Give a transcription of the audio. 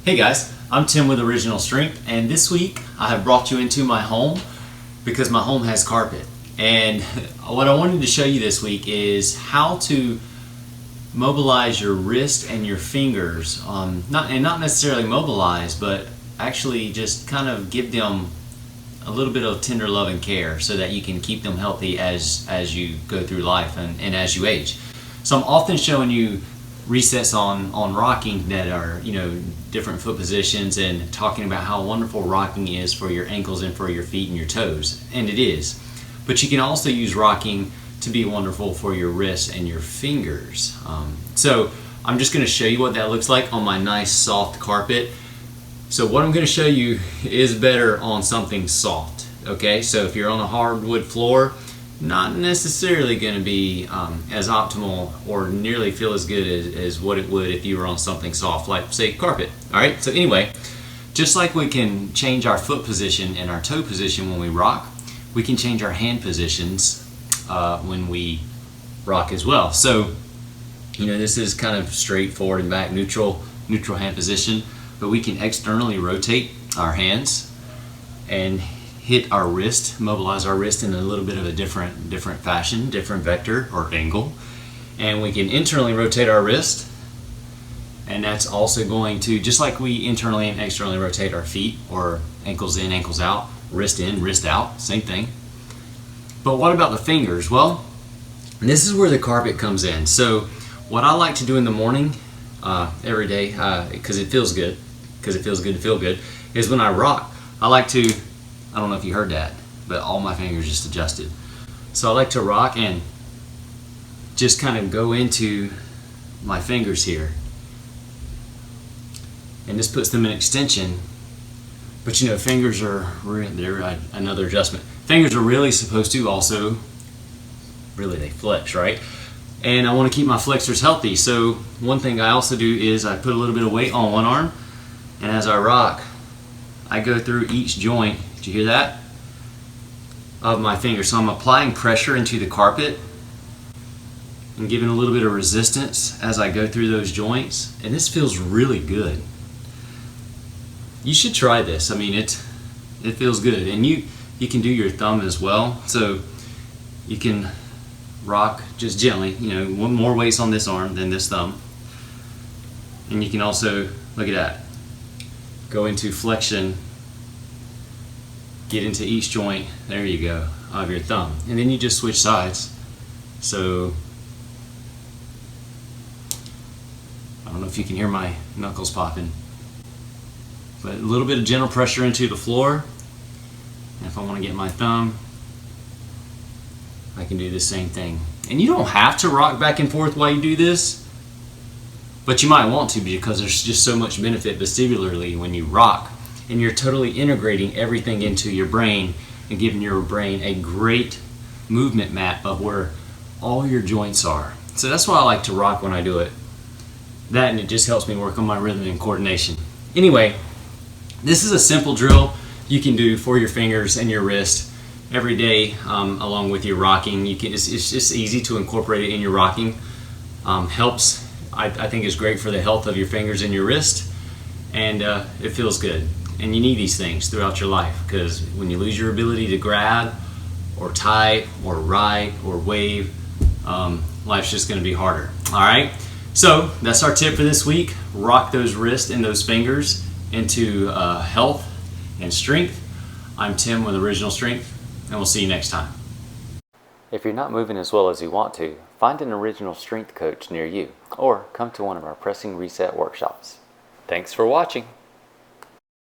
Hey guys, I'm Tim with Original Strength, and this week I have brought you into my home because my home has carpet. And what I wanted to show you this week is how to mobilize your wrist and your fingers, not necessarily mobilize, but actually just kind of give them a little bit of tender love and care so that you can keep them healthy as you go through life and as you age. So I'm often showing you resets on rocking that are, different foot positions, and talking about how wonderful rocking is for your ankles and for your feet and your toes, and it is. But you can also use rocking to be wonderful for your wrists and your fingers. So I'm just going to show you what that looks like on my nice soft carpet. So what I'm going to show you is better on something soft. Okay, so if you're on a hardwood floor, not necessarily going to be as optimal or nearly feel as good as what it would if you were on something soft like, say, carpet. Alright, so anyway, just like we can change our foot position and our toe position when we rock, we can change our hand positions when we rock as well. So, this is kind of straight forward and back, neutral hand position, but we can externally rotate our hands and hit our wrist, mobilize our wrist in a little bit of a different fashion, different vector or angle. And we can internally rotate our wrist, and that's also going to, just like we internally and externally rotate our feet, or ankles in, ankles out, wrist in, wrist out, same thing. But what about the fingers? Well, this is where the carpet comes in. So what I like to do in the morning, every day, because it feels good to feel good, is when I rock, I like to, I don't know if you heard that, but all my fingers just adjusted. So I like to rock and just kind of go into my fingers here. And this puts them in extension. But fingers are, they're another adjustment. Fingers are really supposed to also, they flex, right? And I want to keep my flexors healthy. So one thing I also do is I put a little bit of weight on one arm, and as I rock, I go through each joint. Did you hear that? Of my finger. So I'm applying pressure into the carpet and giving a little bit of resistance as I go through those joints, and this feels really good. You should try this. I mean, it feels good, and you can do your thumb as well. So you can rock just gently. One more weights on this arm than this thumb, and you can also, look at that, go into flexion. Get into each joint, there you go, of your thumb. And then you just switch sides. So, I don't know if you can hear my knuckles popping. But a little bit of gentle pressure into the floor. And if I want to get my thumb, I can do the same thing. And you don't have to rock back and forth while you do this, but you might want to, because there's just so much benefit vestibularly when you rock. And you're totally integrating everything into your brain and giving your brain a great movement map of where all your joints are. So that's why I like to rock when I do it. That, and it just helps me work on my rhythm and coordination. Anyway, this is a simple drill you can do for your fingers and your wrist every day, along with your rocking. It's just easy to incorporate it in your rocking. Helps, I think, is great for the health of your fingers and your wrist, and it feels good. And you need these things throughout your life, because when you lose your ability to grab or type or write or wave, life's just going to be harder. Alright, so that's our tip for this week. Rock those wrists and those fingers into health and strength. I'm Tim with Original Strength, and we'll see you next time. If you're not moving as well as you want to, find an Original Strength coach near you, or come to one of our Pressing Reset workshops. Thanks for watching.